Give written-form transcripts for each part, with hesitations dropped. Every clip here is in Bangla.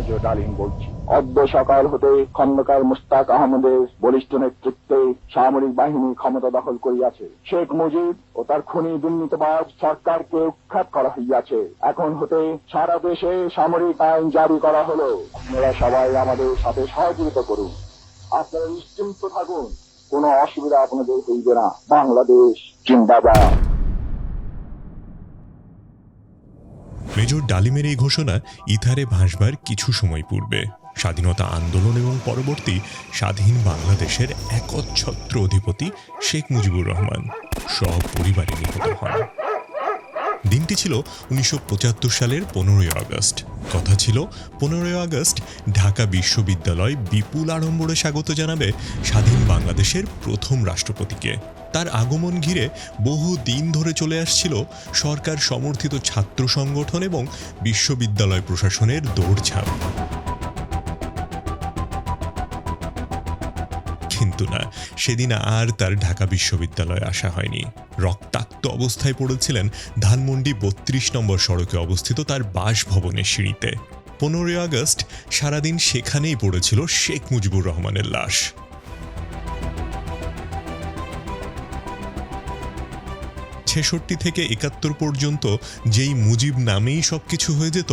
মেজর ডালিম বলছি। অদ্য সকাল হতে খন্দকার মুস্তাক আহমদের বলিষ্ঠ নেতৃত্বে সামরিক বাহিনী ক্ষমতা দখল করিয়াছে। শেখ মুজিব ও তার খুনি দুর্নীতিবাজ সরকারকে উৎখাত করা হইয়াছে। এখন হতে সারা দেশে সামরিক আইন জারি করা হলো। আপনারা সবাই আমাদের সাথে সহযোগিতা করুন। আপনারা নিশ্চিন্ত থাকুন, কোনো অসুবিধা আপনাদের হইবে না। বাংলাদেশ জিন্দাবাদ। মেজর ডালিমের এই ঘোষণা ইথারে ভাসবার কিছু সময় পূর্বে স্বাধীনতা আন্দোলন এবং পরবর্তী স্বাধীন বাংলাদেশের একচ্ছত্র অধিপতি শেখ মুজিবুর রহমান সপরিবারে নিহত হন। দিনটি ছিল 1975 সালের 15 আগস্ট। কথা ছিল 15 আগস্ট ঢাকা বিশ্ববিদ্যালয় বিপুল আড়ম্বরে স্বাগত জানাবে স্বাধীন বাংলাদেশের প্রথম রাষ্ট্রপতিকে। তার আগমন ঘিরে বহু দিন ধরে চলে আসছিল সরকার সমর্থিত ছাত্র সংগঠন এবং বিশ্ববিদ্যালয় প্রশাসনের দৌড়ঝাঁপ। কিন্তু না, সেদিন আর তার ঢাকা বিশ্ববিদ্যালয়ে আসা হয়নি। রক্তাক্ত অবস্থায় পড়েছিলেন ধানমন্ডি 32 নম্বর সড়কে অবস্থিত তার বাসভবনের সিঁড়িতে। 15 আগস্ট সারাদিন সেখানেই পড়েছিল শেখ মুজিবুর রহমানের লাশ। ছেষট্টি থেকে 71 পর্যন্ত যেই মুজিব নামেই সবকিছু হয়ে যেত,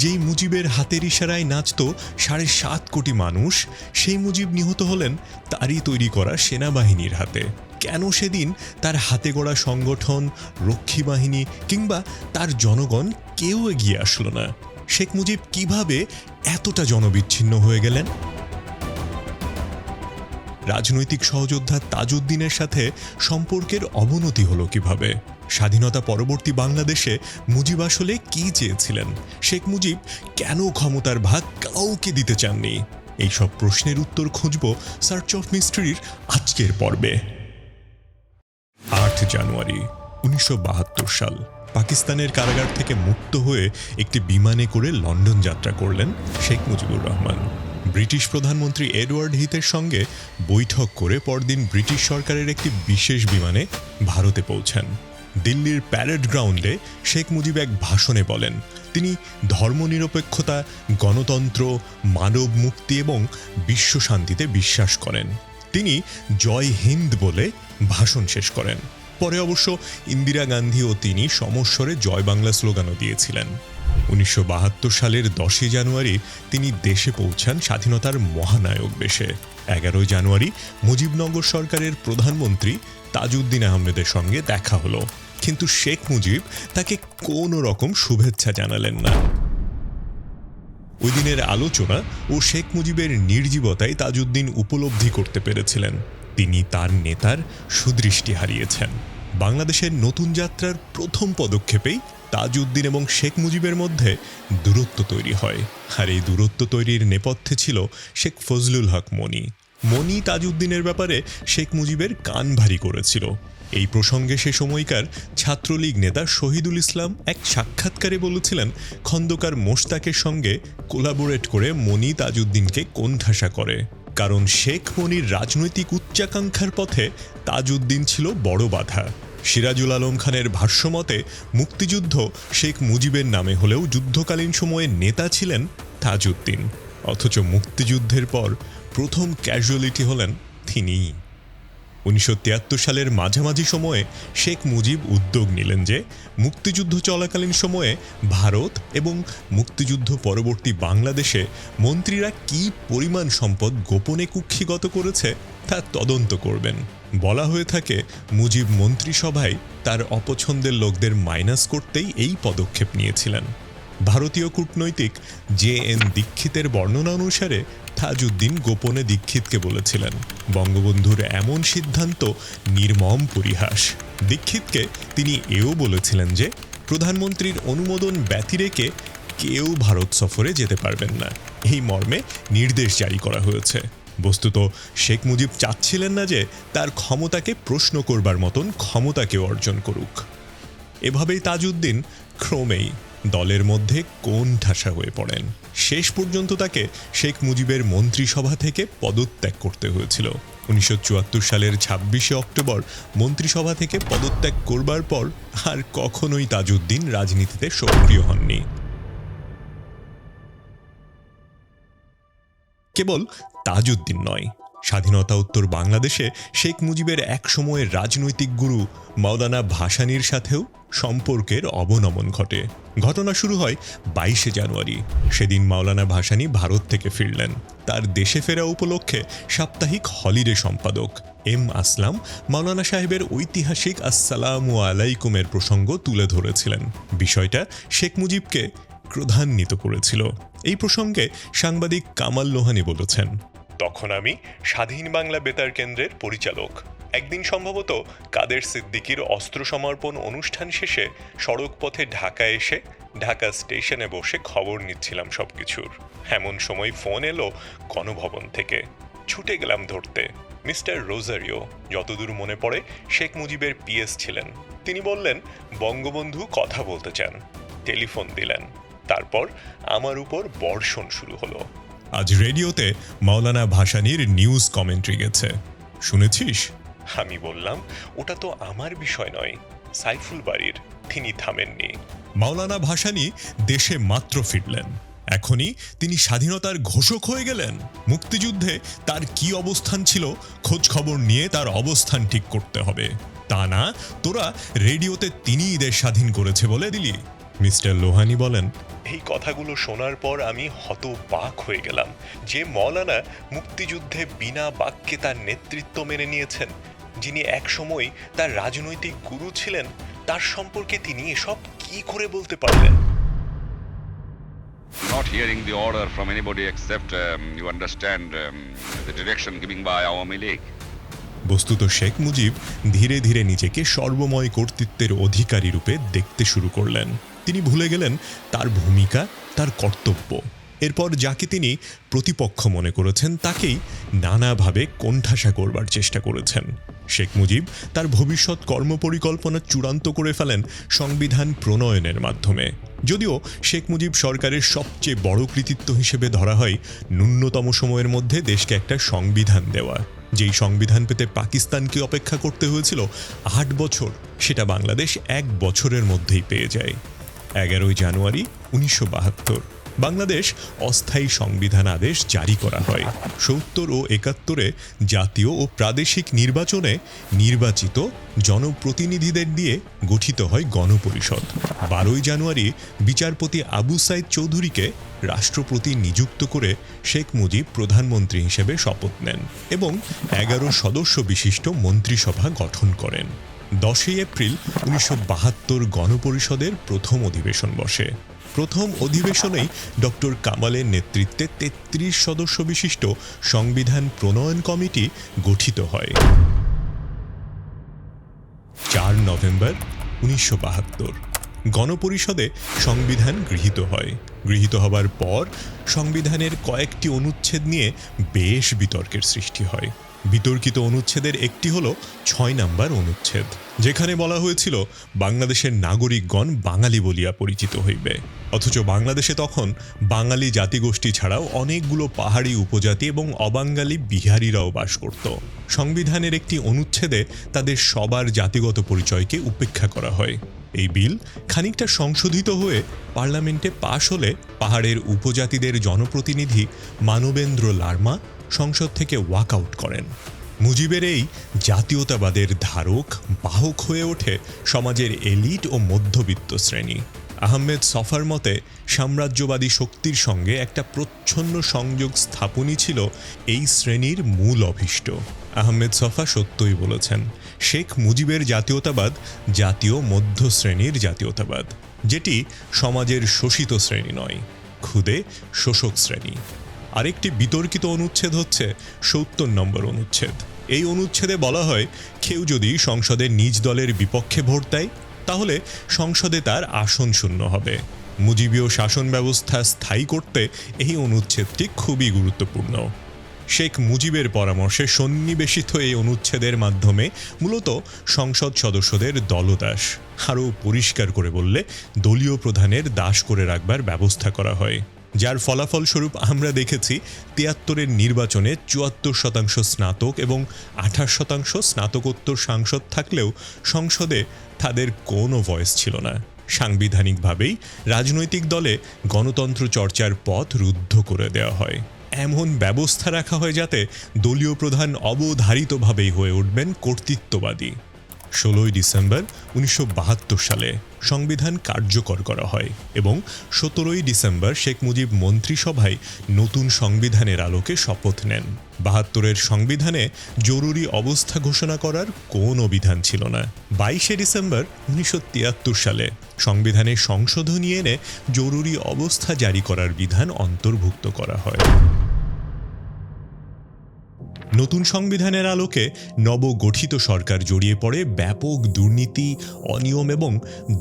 যেই মুজিবের হাতের ইশারায় নাচত 7.5 কোটি মানুষ, সেই মুজিব নিহত হলেন তারই তৈরি করা সেনাবাহিনীর হাতে। কেন সেদিন তার হাতে গড়া সংগঠন, রক্ষী বাহিনী কিংবা তার জনগণ কেউ এগিয়ে আসলো না? শেখ মুজিব কিভাবে এতটা জনবিচ্ছিন্ন হয়ে গেলেন? রাজনৈতিক সহযোদ্ধা তাজউদ্দিনের সাথে সম্পর্কের অবনতি হলো কিভাবে? স্বাধীনতা পরবর্তী বাংলাদেশে মুজিব আসলে কি চেয়েছিলেন? শেখ মুজিব কেন ক্ষমতার ভাগ কাউকে দিতে চাননি? এইসব প্রশ্নের উত্তর খুঁজব সার্চ অফ মিস্ট্রির আজকের পর্বে। 8 জানুয়ারি 1972 সাল। পাকিস্তানের কারাগার থেকে মুক্ত হয়ে একটি বিমানে করে লন্ডন যাত্রা করলেন শেখ মুজিবুর রহমান। ব্রিটিশ প্রধানমন্ত্রী এডওয়ার্ড হিথের সঙ্গে বৈঠক করে পরদিন ব্রিটিশ সরকারের একটি বিশেষ বিমানে ভারতে পৌঁছান। দিল্লির প্যারেড গ্রাউন্ডে শেখ মুজিব এক ভাষণে বলেন তিনি ধর্মনিরপেক্ষতা, গণতন্ত্র, মানব মুক্তি এবং বিশ্ব শান্তিতে বিশ্বাস করেন। তিনি জয় হিন্দ বলে ভাষণ শেষ করেন। পরে অবশ্য ইন্দিরা গান্ধী ও তিনি সমস্বরে জয় বাংলা স্লোগানও দিয়েছিলেন। 1972 সালের 10 জানুয়ারি তিনি দেশে পৌঁছান স্বাধীনতার মহানায়ক বেশে। 11 জানুয়ারি মুজিবনগর সরকারের প্রধানমন্ত্রী তাজউদ্দিন আহমেদের সঙ্গে দেখা হলো, কিন্তু শেখ মুজিব তাকে কোনো রকম শুভেচ্ছা জানালেন না। ওই দিনের আলোচনা ও শেখ মুজিবের নির্জীবতায় তাজউদ্দিন উপলব্ধি করতে পেরেছিলেন তিনি তার নেতার সুদৃষ্টি হারিয়েছেন। বাংলাদেশের নতুন যাত্রার প্রথম পদক্ষেপেই তাজউদ্দিন এবং শেখ মুজিবের মধ্যে দূরত্ব তৈরি হয়। আর এই দূরত্ব তৈরির নেপথ্যে ছিল শেখ ফজলুল হক মনি। মনি তাজউদ্দিনের ব্যাপারে শেখ মুজিবের কান ভারী করেছিল। এই প্রসঙ্গে সে সময়কার ছাত্রলীগ নেতা শহীদুল ইসলাম এক সাক্ষাৎকারে বলেছিলেন খন্দকার মোশতাকের সঙ্গে কোলাবোরেট করে মনি তাজউদ্দিনকে কোণঠাসা করে, কারণ শেখ মনির রাজনৈতিক উচ্চাকাঙ্ক্ষার পথে তাজউদ্দিন ছিল বড় বাধা। সিরাজুল আলম খানের ভাষ্যমতে মুক্তিযুদ্ধ শেখ মুজিবের নামে হলেও যুদ্ধকালীন সময়ে নেতা ছিলেন তাজউদ্দিন, অথচ মুক্তিযুদ্ধের পর প্রথম ক্যাজুয়ালিটি হলেন তিনিই। 1973 সালের মাঝামাঝি সময়ে শেখ মুজিব উদ্যোগ নিলেন যে মুক্তিযুদ্ধ চলাকালীন সময়ে ভারত এবং মুক্তিযুদ্ধ পরবর্তী বাংলাদেশে মন্ত্রীরা কি পরিমাণ সম্পদ গোপনে কুক্ষিগত করেছে তা তদন্ত করবেন। বলা হয়ে থাকে মুজিব মন্ত্রিসভায় তার অপছন্দের লোকদের মাইনাস করতেই এই পদক্ষেপ নিয়েছিলেন। ভারতীয় কূটনৈতিক JN দীক্ষিতের বর্ণনা অনুসারে তাজউদ্দিন গোপনে দীক্ষিতকে বলেছিলেন বঙ্গবন্ধুর এমন সিদ্ধান্ত নির্মম পরিহাস। দীক্ষিতকে তিনি এও বলেছিলেন যে প্রধানমন্ত্রীর অনুমোদন ব্যতি রেখে কেউ ভারত সফরে যেতে পারবেন না, এই মর্মে নির্দেশ জারি করা হয়েছে। বস্তুত শেখ মুজিব চাচ্ছিলেন না যে তার ক্ষমতাকে প্রশ্ন করবার মতন ক্ষমতাকে অর্জন করুক। এভাবেই তাজউদ্দিন ক্রমেই দলের মধ্যে কোণঠাসা হয়ে পড়েন। শেষ পর্যন্ত তাকে শেখ মুজিবের মন্ত্রিসভা থেকে পদত্যাগ করতে হয়েছিল। 1974 সালের 26 অক্টোবর মন্ত্রিসভা থেকে পদত্যাগ করবার পর আর কখনোই তাজউদ্দিন রাজনীতিতে সক্রিয় হননি। কেবল তাজউদ্দিন নয়, স্বাধীনতা উত্তর বাংলাদেশে শেখ মুজিবের এক সময়ের রাজনৈতিক গুরু মাওলানা ভাসানীর সাথেও সম্পর্কের অবনমন ঘটে। ঘটনা শুরু হয় 22শে জানুয়ারি। সেদিন মাওলানা ভাসানী ভারত থেকে ফিরলেন। তার দেশে ফেরা উপলক্ষে সাপ্তাহিক হলিডে সম্পাদক এম আসলাম মাওলানা সাহেবের ঐতিহাসিক আসসালামু আলাইকুমের প্রসঙ্গ তুলে ধরেছিলেন। বিষয়টা শেখ মুজিবকে ক্রোধান্বিত করেছিল। এই প্রসঙ্গে সাংবাদিক কামাল লোহানী বলেছেন, তখন আমি স্বাধীন বাংলা বেতার কেন্দ্রের পরিচালক। একদিন সম্ভবত কাদের সিদ্দিকীর অস্ত্র সমর্পণ অনুষ্ঠান শেষে সড়ক পথে ঢাকা এসে ঢাকা স্টেশনে বসে খবর নিচ্ছিলাম সবকিছুর। এমন সময় ফোন এলো গণভবন থেকে। ছুটে গেলাম ধরতে। মিস্টার রোজারিও, যতদূর মনে পড়ে শেখ মুজিবের পিএস ছিলেন। তিনি বললেন বঙ্গবন্ধু কথা বলতে চান। টেলিফোন দিলেন। তারপর আমার উপর বর্ষণ শুরু হলো। আজ রেডিওতে মাওলানা ভাসানীর নিউজ কমেন্ট্রি গেছে, শুনেছিস? আমি বললাম, ওটা তো আমার বিষয় নয়, সাইফুল বাড়ির। তিনি থামেননি। মাওলানা ভাসানী দেশে মাত্র ফিরলেন, এখনই তিনি স্বাধীনতার ঘোষক হয়ে গেলেন। মুক্তিযুদ্ধে তার কি অবস্থান ছিল খোঁজ খবর নিয়ে তার অবস্থান ঠিক করতে হবে। তা না তোরা রেডিওতে তিনিই দেশ স্বাধীন করেছে বলে দিলি। মিস্টার লোহানী বলেন, এই কথাগুলো শোনার পর আমি হতবাক হয়ে গেলাম যে মৌলানা মুক্তিযুদ্ধে বিনা বাক্যে তার নেতৃত্ব মেনে নিয়েছেন, যিনি এক সময় তার রাজনৈতিক গুরু ছিলেন, তার সম্পর্কে তিনি এসব কি করে বলতে পারলেন? Not hearing the order from anybody except, you understand, the direction given by Awami League. বস্তুত শেখ মুজিব ধীরে ধীরে নিজেকে সর্বময় কর্তৃত্বের অধিকারী রূপে দেখতে শুরু করলেন। তিনি ভুলে গেলেন তার ভূমিকা, তার কর্তব্য। এরপর যাকে তিনি প্রতিপক্ষ মনে করেছেন তাকেই নানাভাবে কোণঠাসা করবার চেষ্টা করেছেন। শেখ মুজিব তার ভবিষ্যৎ কর্মপরিকল্পনা চূড়ান্ত করে ফেলেন সংবিধান প্রণয়নের মাধ্যমে। যদিও শেখ মুজিব সরকারের সবচেয়ে বড় কৃতিত্ব হিসেবে ধরা হয় ন্যূনতম সময়ের মধ্যে দেশকে একটা সংবিধান দেওয়া। যেই সংবিধান পেতে পাকিস্তানকে অপেক্ষা করতে হয়েছিল 8 বছর, সেটা বাংলাদেশ 1 বছরের মধ্যেই পেয়ে যায়। 11 জানুয়ারি 1972 বাংলাদেশ অস্থায়ী সংবিধান আদেশ জারি করা হয়। 70 ও 71-এ জাতীয় ও প্রাদেশিক নির্বাচনে নির্বাচিত জনপ্রতিনিধিদের দিয়ে গঠিত হয় গণপরিষদ। 12 জানুয়ারি বিচারপতি আবু সাইদ চৌধুরীকে রাষ্ট্রপতি নিযুক্ত করে শেখ মুজিব প্রধানমন্ত্রী হিসেবে শপথ নেন এবং 11 সদস্য বিশিষ্ট মন্ত্রিসভা গঠন করেন। 10 এপ্রিল 1972 গণপরিষদের প্রথম অধিবেশন বসে। প্রথম অধিবেশনেই ডক্টর কামালের নেতৃত্বে 33 সদস্য বিশিষ্ট সংবিধান প্রণয়ন কমিটি গঠিত হয়। 4 নভেম্বর 1972 গণপরিষদে সংবিধান গৃহীত হয়। গৃহীত হবার পর সংবিধানের কয়েকটি অনুচ্ছেদ নিয়ে বেশ বিতর্কের সৃষ্টি হয়। বিতর্কিত অনুচ্ছেদের একটি হলো 6 নম্বর অনুচ্ছেদ, যেখানে বলা হয়েছিল বাংলাদেশের নাগরিকগণ বাঙালি বলিয়া পরিচিত হইবে। অথচ বাংলাদেশে তখন বাঙালি জাতিগোষ্ঠী ছাড়াও অনেকগুলো পাহাড়ি উপজাতি এবং অবাঙালি বিহারিরাও বাস করত। সংবিধানের একটি অনুচ্ছেদে তাদের সবার জাতিগত পরিচয়কে উপেক্ষা করা হয়। এই বিল খানিকটা সংশোধিত হয়ে পার্লামেন্টে পাশ হলে পাহাড়ের উপজাতিদের জনপ্রতিনিধি মানবেন্দ্র লারমা সংসদ থেকে ওয়াকআউট করেন। মুজিবের এই জাতীয়তাবাদের ধারক বাহক হয়ে ওঠে সমাজের এলিট ও মধ্যবিত্ত শ্রেণী। আহমেদ সফার মতে সাম্রাজ্যবাদী শক্তির সঙ্গে একটা প্রচ্ছন্ন সংযোগ স্থাপনই ছিল এই শ্রেণীর মূল অভীষ্ট। আহমেদ সফা সত্যই বলেছেন, শেখ মুজিবের জাতীয়তাবাদ জাতীয় মধ্য শ্রেণীর জাতীয়তাবাদ, যেটি সমাজের শোষিত শ্রেণী নয়, খুদে শোষক শ্রেণী। আরেকটি বিতর্কিত অনুচ্ছেদ হচ্ছে 70 নম্বর অনুচ্ছেদ। এই অনুচ্ছেদে বলা হয়, কেউ যদি সংসদে নিজ দলের বিপক্ষে ভোট দেয় তাহলে সংসদে তার আসন শূন্য হবে। মুজিবীয় শাসন ব্যবস্থা স্থায়ী করতে এই অনুচ্ছেদটি খুবই গুরুত্বপূর্ণ। শেখ মুজিবের পরামর্শে সন্নিবেশিত এই অনুচ্ছেদের মাধ্যমে মূলত সংসদ সদস্যদের দলদাস, আরও পরিষ্কার করে বললে দলীয় প্রধানের দাস করে রাখবার ব্যবস্থা করা হয়। যার ফলাফলস্বরূপ আমরা দেখেছি 73-এর নির্বাচনে 74% স্নাতক এবং 28% স্নাতকোত্তর সাংসদ থাকলেও সংসদে তাদের কোনো ভয়েস ছিল না। সাংবিধানিকভাবেই রাজনৈতিক দলে গণতন্ত্র চর্চার পথ রুদ্ধ করে দেওয়া হয়। এমন ব্যবস্থা রাখা হয় যাতে দলীয় প্রধান অবধারিতভাবেই হয়ে উঠবেন কর্তৃত্ববাদী। 16 ডিসেম্বর 1972 সালে সংবিধান কার্যকর করা হয় এবং 17 ডিসেম্বর শেখ মুজিব মন্ত্রিসভায় নতুন সংবিধানের আলোকে শপথ নেন। 72-এর সংবিধানে জরুরি অবস্থা ঘোষণা করার কোনো বিধান ছিল না। 22 ডিসেম্বর 1973 সালে সংবিধানে সংশোধনী এনে জরুরি অবস্থা জারি করার বিধান অন্তর্ভুক্ত করা হয়। নতুন সংবিধানের আলোকে নবগঠিত সরকার জড়িয়ে পড়ে ব্যাপক দুর্নীতি, অনিয়ম এবং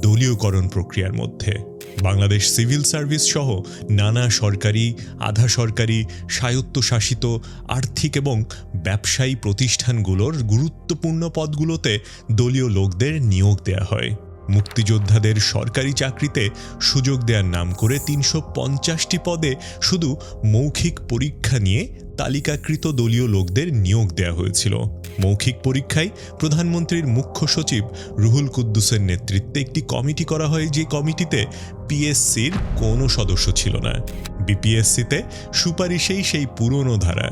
দলীয়করণ প্রক্রিয়ার মধ্যে। বাংলাদেশ সিভিল সার্ভিস সহ নানা সরকারি, আধা সরকারি, স্বায়ত্তশাসিত আর্থিক এবং ব্যবসায়ী প্রতিষ্ঠানগুলোর গুরুত্বপূর্ণ পদগুলোতে দলীয় লোকদের নিয়োগ দেয়া হয়। মুক্তিযোদ্ধাদের সরকারি চাকরিতে সুযোগ দেওয়ার নাম করে 350টি পদে শুধু মৌখিক পরীক্ষা নিয়ে তালিকাকৃত দলীয় লোকদের নিয়োগ দেওয়া হয়েছিল। মৌখিক পরীক্ষায় প্রধানমন্ত্রীর মুখ্য সচিব রুহুল কুদ্দুসের নেতৃত্বে একটি কমিটি করা হয়, যে কমিটিতে পিএসসির কোনো সদস্য ছিল না। বিপিএসসিতে সুপারিশেই সেই পুরনো ধারা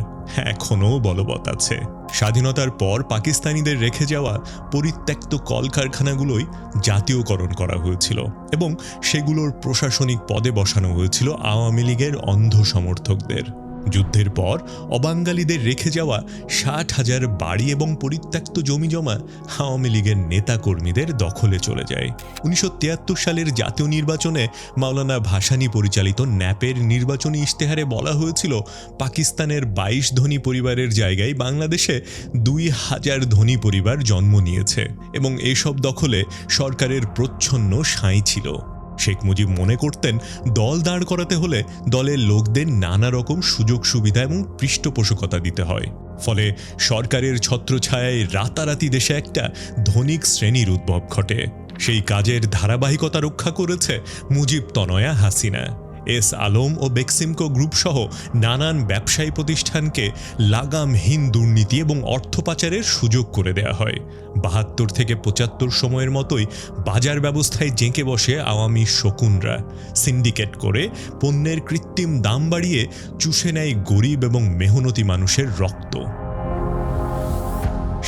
এখনও বলবৎ আছে। স্বাধীনতার পর পাকিস্তানিদের রেখে যাওয়া পরিত্যক্ত কলকারখানাগুলোই জাতীয়করণ করা হয়েছিল এবং সেগুলোর প্রশাসনিক পদে বসানো হয়েছিল আওয়ামী লীগের অন্ধ সমর্থকদের। যুদ্ধের পর অবাঙালিদের রেখে যাওয়া 60,000 বাড়ি এবং পরিত্যক্ত জমিজমা আওয়ামী লীগের নেতাকর্মীদের দখলে চলে যায়। 1973 সালের জাতীয় নির্বাচনে মাওলানা ভাসানী পরিচালিত ন্যাপের নির্বাচনী ইশতেহারে বলা হয়েছিল পাকিস্তানের 22 ধনী পরিবারের জায়গায় বাংলাদেশে 2000 ধনী পরিবার জন্ম নিয়েছে এবং এসব দখলে সরকারের প্রচ্ছন্ন সাঁই ছিল। শেখ মুজিব মনে করতেন দল দাঁড় করাতে হলে দলের লোকদের নানা রকম সুযোগ সুবিধা এবং পৃষ্ঠপোষকতা দিতে হয়। ফলে সরকারের ছত্রছায়ায় রাতারাতি দেশে একটা ধনিক শ্রেণীর উদ্ভব ঘটে। সেই কাজের ধারাবাহিকতা রক্ষা করেছে মুজিব তনয়া হাসিনা। এস আলম ও বেক্সিমকো গ্রুপ সহ নানান ব্যবসায়ী প্রতিষ্ঠানকে লাগামহীন দুর্নীতি এবং অর্থ পাচারের সুযোগ করে দেয়া হয়। 72 থেকে 75 সময়ের মতোই বাজার ব্যবস্থায় জেঁকে বসে আওয়ামী শকুনরা সিন্ডিকেট করে পণ্যের কৃত্রিম দাম বাড়িয়ে চুষে নেয় গরিব এবং মেহনতি মানুষের রক্ত।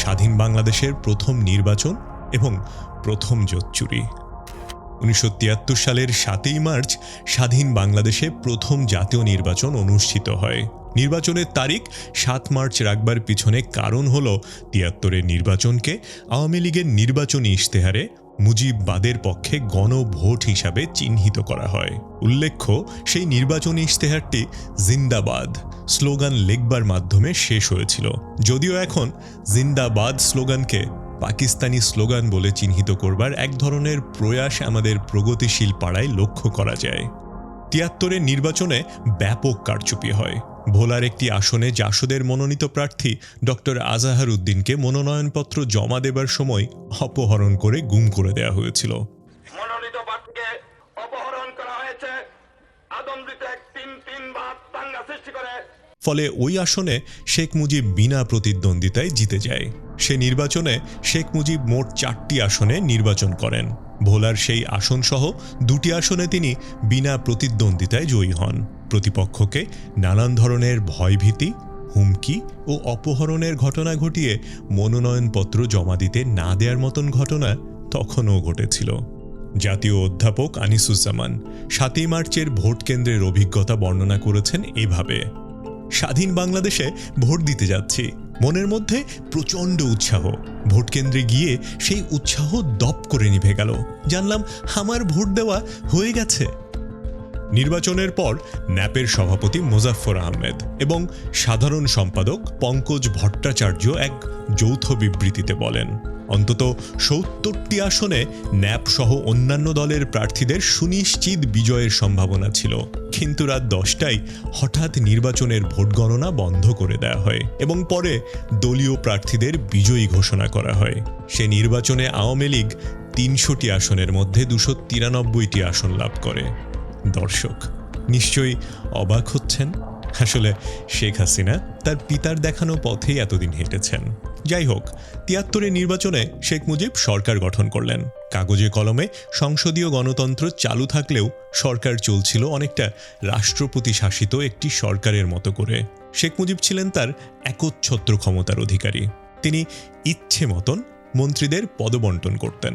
স্বাধীন বাংলাদেশের প্রথম নির্বাচন এবং প্রথম জোচ্চুরি। 1973 সালের 7 মার্চ স্বাধীন বাংলাদেশে প্রথম জাতীয় নির্বাচন অনুষ্ঠিত হয়। নির্বাচনের তারিখ 7 মার্চ রাখবার পিছনে কারণ হল 73-এর নির্বাচনকে আওয়ামী লীগের নির্বাচনী ইশতেহারে মুজিববাদের পক্ষে গণভোট হিসাবে চিহ্নিত করা হয়। উল্লেখ্য, সেই নির্বাচনী ইশতেহারটি জিন্দাবাদ স্লোগান লেখবার মাধ্যমে শেষ হয়েছিল। যদিও এখন জিন্দাবাদ স্লোগানকে পাকিস্তানি স্লোগান বলে চিহ্নিত করবার এক ধরনের প্রয়াস আমাদের প্রগতিশীল পাড়ায় লক্ষ্য করা যায়। 73-এর নির্বাচনে ব্যাপক কারচুপি হয়। ভোলার একটি আসনে জাসদের মনোনীত প্রার্থী ডক্টর আজাহার উদ্দিনকে মনোনয়নপত্র জমা দেবার সময় অপহরণ করে গুম করে দেওয়া হয়েছিল। মনোনীত প্রার্থীকে অপহরণ করা হয়েছে, আদমদিতে 3 দাঙ্গা সৃষ্টি করে। ফলে ওই আসনে শেখ মুজিব বিনা প্রতিদ্বন্দ্বিতায় জিতে যায়। সে নির্বাচনে শেখ মুজিব মোট 4টি আসনে নির্বাচন করেন। ভোলার সেই আসনসহ 2টি আসনে তিনি বিনা প্রতিদ্বন্দ্বিতায় জয়ী হন। প্রতিপক্ষকে নানান ধরনের ভয়ভীতি, হুমকি ও অপহরণের ঘটনা ঘটিয়ে মনোনয়নপত্র জমা দিতে না দেওয়ার মতন ঘটনা তখনও ঘটেছিল। জাতীয় অধ্যাপক আনিসুজ্জামান 7 মার্চের ভোট কেন্দ্রের অভিজ্ঞতা বর্ণনা করেছেন এভাবে: স্বাধীন বাংলাদেশে ভোট দিতে যাচ্ছি, মনের মধ্যে প্রচণ্ড উৎসাহ। ভোট কেন্দ্রে গিয়ে সেই উৎসাহ দপ করে নিভে গেল। জানলাম আমার ভোট দেওয়া হয়ে গেছে। নির্বাচনের পর ন্যাপের সভাপতি মোজাফফর আহমেদ এবং সাধারণ সম্পাদক পঙ্কজ ভট্টাচার্য এক যৌথ বিবৃতিতে বলেন, অন্তত 70টি আসনে ন্যাপ সহ অন্যান্য দলের প্রার্থীদের সুনিশ্চিত বিজয়ের সম্ভাবনা ছিল। কিন্তু রাত 10টায় হঠাৎ নির্বাচনের ভোট গণনা বন্ধ করে দেওয়া হয় এবং পরে দলীয় প্রার্থীদের বিজয়ী ঘোষণা করা হয়। সে নির্বাচনে আওয়ামী লীগ 300টি আসনের মধ্যে 293টি আসন লাভ করে। দর্শক নিশ্চয়ই অবাক হচ্ছেন। আসলে শেখ হাসিনা তার পিতার দেখানো পথেই এতদিন হেঁটেছেন। যাই হোক, ৭৩ নির্বাচনে শেখ মুজিব সরকার গঠন করলেন। কাগজে কলমে সংসদীয় গণতন্ত্র চালু থাকলেও সরকার চলছিল অনেকটা রাষ্ট্রপতি শাসিত একটি সরকারের মতো করে। শেখ মুজিব ছিলেন তার একচ্ছত্র ক্ষমতার অধিকারী। তিনি ইচ্ছে মতন মন্ত্রীদের পদবন্টন করতেন।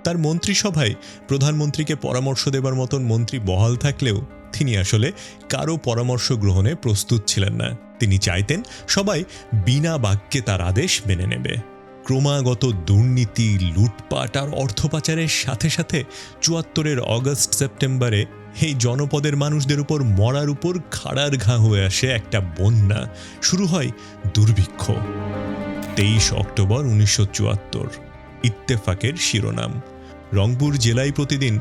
তার মন্ত্রিসভায় প্রধানমন্ত্রীকে পরামর্শ দেবার মতন মন্ত্রী বহাল থাকলেও তিনি আসলে কারো পরামর্শ গ্রহণে প্রস্তুত ছিলেন না। তিনি চাইতেন সবাই বিনা বাক্যে তার আদেশ মেনে নেবে। ক্রমাগত দুর্নীতি, লুটপাট আর অর্থ পাচারের সাথে সাথে ৭৪-এর অগস্ট সেপ্টেম্বরে এই জনপদের মানুষদের উপর মরার উপর খাড়ার ঘা হয়ে আসে একটা বন্যা। শুরু হয় দুর্ভিক্ষ। ২৩ অক্টোবর ১৯৭৪, ইত্তেফাকের শিরোনাম। রংপুর জেলায় প্রতিদিন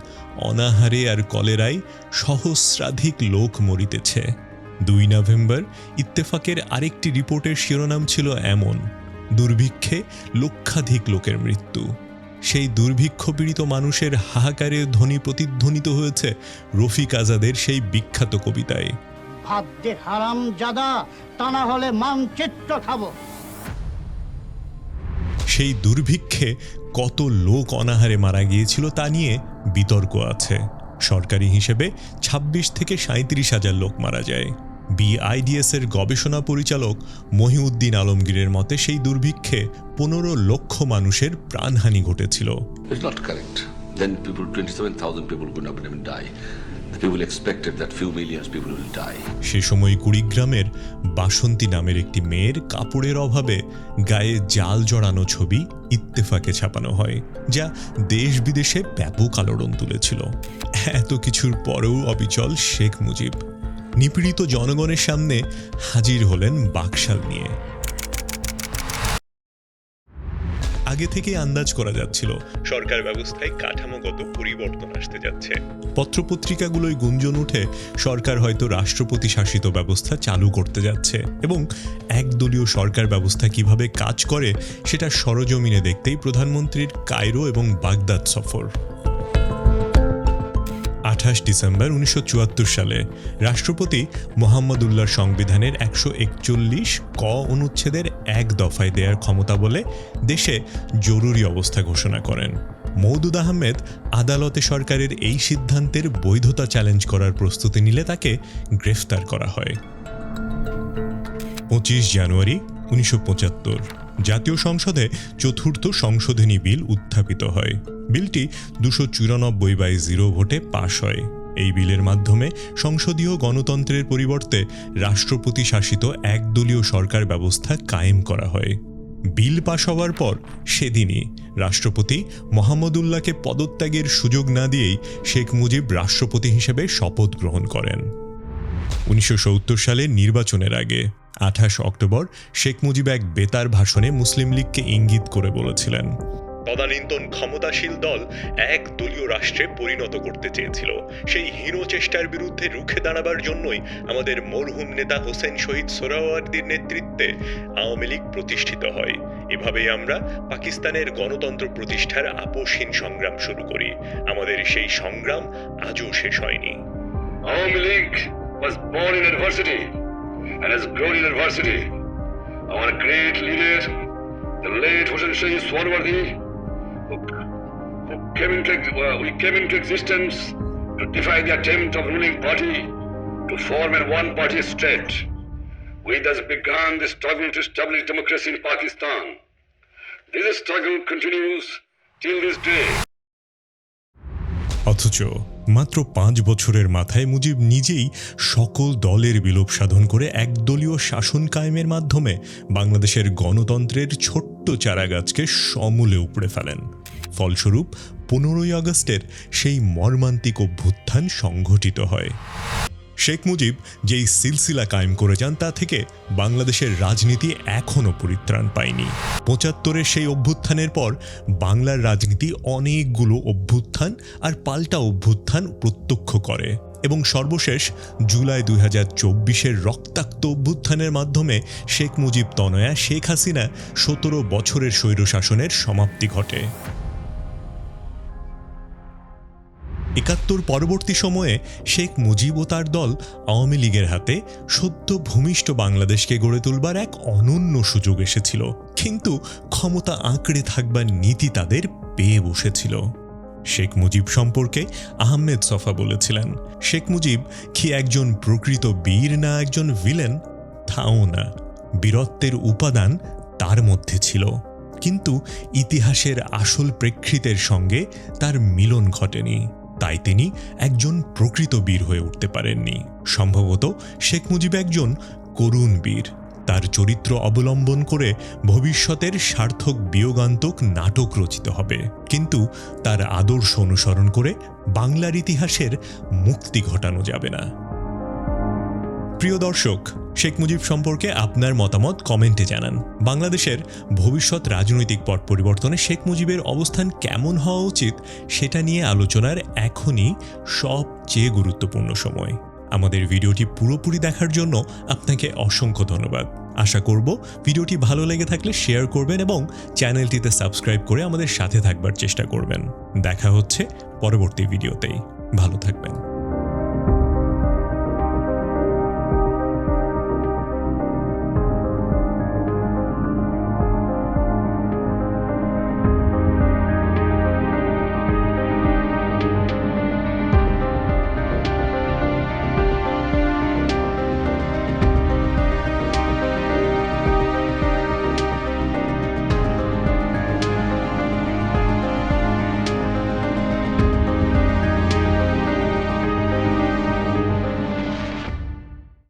অনাহারে আর কলেরায় সহস্রাধিক লোক মরিতেছে। ২ নভেম্বর ইত্তেফাকের আরেকটি রিপোর্টের শিরোনাম ছিল এমন: দুর্ভিক্ষে লক্ষাধিক লোকের মৃত্যু। সেই দুর্ভিক্ষ পীড়িত মানুষের হাহাকারে ধ্বনি প্রতিধ্বনিত হয়েছে রফিক আজাদের সেই বিখ্যাত কবিতায়, ভাবতে হারাম জাদা, তা না হলে মানচিত্র খাবো। সেই দুর্ভিক্ষে কত লোক অনাহারে মারা গিয়েছিল তা নিয়ে বিতর্ক আছে। সরকারি হিসেবে ২৬ থেকে ৩৭ হাজার লোক মারা যায়। বিআইডিএস এর গবেষণা পরিচালক মহিউদ্দিন আলমগীরের মতে সেই দুর্ভিক্ষে ১৫ লক্ষ মানুষের প্রাণহানি ঘটেছিল। It's not correct. Then 27,000 people could not even die. The people expected that few millions people will die. সে সময় কুড়িগ্রামের বাসন্তী নামের একটি মেয়ের কাপড়ের অভাবে গায়ে জাল জড়ানো ছবি ইত্তেফাকে ছাপানো হয়, যা দেশ বিদেশে ব্যাপক আলোড়ন তুলেছিল। এত কিছুর পরেও অবিচল শেখ মুজিব নিপীড়িত জনগণের সামনে হাজির হলেন বাকশাল নিয়ে। আগে থেকে আন্দাজ করা যাচ্ছিল সরকার ব্যবস্থায় কাঠামোগত পরিবর্তন আসতে যাচ্ছে। পত্রপত্রিকাগুলোয় গুঞ্জন উঠে সরকার হয়তো রাষ্ট্রপতি শাসিত ব্যবস্থা চালু করতে যাচ্ছে, এবং একদলীয় সরকার ব্যবস্থা কিভাবে কাজ করে সেটা সরজমিনে দেখতেই প্রধানমন্ত্রীর কায়রো এবং বাগদাদ সফর। ২৮ ডিসেম্বর ১৯৭৪ সালে রাষ্ট্রপতি মোহাম্মদুল্লাহর সংবিধানের ১৪১ ক অনুচ্ছেদের ১ দফায় দেয়ার ক্ষমতা বলে দেশে জরুরি অবস্থা ঘোষণা করেন। মওদুদ আহমেদ আদালতে সরকারের এই সিদ্ধান্তের বৈধতা চ্যালেঞ্জ করার প্রস্তুতি নিলে তাকে গ্রেফতার করা হয়। ২৫ জানুয়ারি ১৯৭৫ জাতীয় সংসদে চতুর্থ সংশোধনী বিল উত্থাপিত হয়। বিলটি ২৯৪/0 ভোটে পাশ হয়। এই বিলের মাধ্যমে সংসদীয় গণতন্ত্রের পরিবর্তে রাষ্ট্রপতি শাসিত একদলীয় সরকার ব্যবস্থা কায়েম করা হয়। বিল পাশ হওয়ার পর সেদিনই রাষ্ট্রপতি মোহাম্মদুল্লাহকে পদত্যাগের সুযোগ না দিয়েই শেখ মুজিব রাষ্ট্রপতি হিসেবে শপথ গ্রহণ করেন। ১৯৭০ সালের নির্বাচনের আগে ২৮ অক্টোবর শেখ মুজিব এক বেতার ভাষণে মুসলিম লীগকে ইঙ্গিত করে বলেছিলেন, তদানীন্তন ক্ষমতাশীল দল এক দলীয় রাষ্ট্রে পরিণত করতে চেয়েছিল। সেই হীন চেষ্টার বিরুদ্ধে রুখে দাঁড়াবার জন্যই আমাদের মরহুম নেতা হোসেন শহীদ সোহরাওয়ার্দীর নেতৃত্বে আওয়ামী লীগ প্রতিষ্ঠিত হয়। এভাবেই আমরা পাকিস্তানের গণতন্ত্র প্রতিষ্ঠার আপোষহীন সংগ্রাম শুরু করি। আমাদের সেই সংগ্রাম আজও শেষ হয়নি। Awami League was born in adversity and has grown in adversity. Our great leader, the late Hossein Shahid Sohrawardi, we came into existence to defy the attempt of ruling party to form a one-party state. We thus began the struggle to establish democracy in Pakistan. This struggle continues till this day. অথচ মাত্র ৫ বছরের মাথায় মুজিব নিজেই সকল দলের বিলোপ সাধন করে একদলীয় শাসন কায়েমের মাধ্যমে বাংলাদেশের গণতন্ত্রের ছোট্ট চারাগাছকে সমূলে উপড়ে ফেলেন। ফলস্বরূপ ১৫ই আগস্টের সেই মর্মান্তিক অভ্যুত্থান সংঘটিত হয়। শেখ মুজিব যেই সিলসিলা কায়েম করে যান তা থেকে বাংলাদেশের রাজনীতি এখনও পরিত্রাণ পায়নি। ৭৫-এর সেই অভ্যুত্থানের পর বাংলার রাজনীতি অনেকগুলো অভ্যুত্থান আর পাল্টা অভ্যুত্থান প্রত্যক্ষ করে, এবং সর্বশেষ জুলাই ২০২৪-এর রক্তাক্ত অভ্যুত্থানের মাধ্যমে শেখ মুজিব তনয়া শেখ হাসিনা ১৭ বছরের স্বৈরশাসনের সমাপ্তি ঘটে। ৭১ পরবর্তী সময়ে শেখ মুজিব ও তার দল আওয়ামী লীগের হাতে সদ্য ভূমিষ্ঠ বাংলাদেশকে গড়ে তুলবার এক অনন্য সুযোগ এসেছিল, কিন্তু ক্ষমতা আঁকড়ে থাকবার নীতি তাদের পেয়ে বসেছিল। শেখ মুজিব সম্পর্কে আহমেদ ছফা বলেছিলেন, শেখ মুজিব কি একজন প্রকৃত বীর না একজন ভিলেন? তাও না, বীরত্বের উপাদান তার মধ্যে ছিল, কিন্তু ইতিহাসের আসল প্রেক্ষিতের সঙ্গে তার মিলন ঘটেনি, তাই তিনি একজন প্রকৃত বীর হয়ে উঠতে পারেননি। সম্ভবত শেখ মুজিব একজন করুণ বীর। তার চরিত্র অবলম্বন করে ভবিষ্যতের সার্থক বিয়োগান্তক নাটক রচিত হবে, কিন্তু তার আদর্শ অনুসরণ করে বাংলার ইতিহাসের মুক্তি ঘটানো যাবে না। প্রিয় দর্শক, শেখ মুজিব সম্পর্কে আপনার মতামত কমেন্টে জানান। বাংলাদেশের ভবিষ্যৎ রাজনৈতিক পট পরিবর্তনে শেখ মুজিবের অবস্থান কেমন হওয়া উচিত সেটা নিয়ে আলোচনার এখনই সবচেয়ে গুরুত্বপূর্ণ সময়। আমাদের ভিডিওটি পুরোপুরি দেখার জন্য আপনাকে অসংখ্য ধন্যবাদ। আশা করব ভিডিওটি ভালো লেগে থাকলে শেয়ার করবেন এবং চ্যানেলটিতে সাবস্ক্রাইব করে আমাদের সাথে থাকবার চেষ্টা করবেন। দেখা হচ্ছে পরবর্তী ভিডিওতেই। ভালো থাকবেন।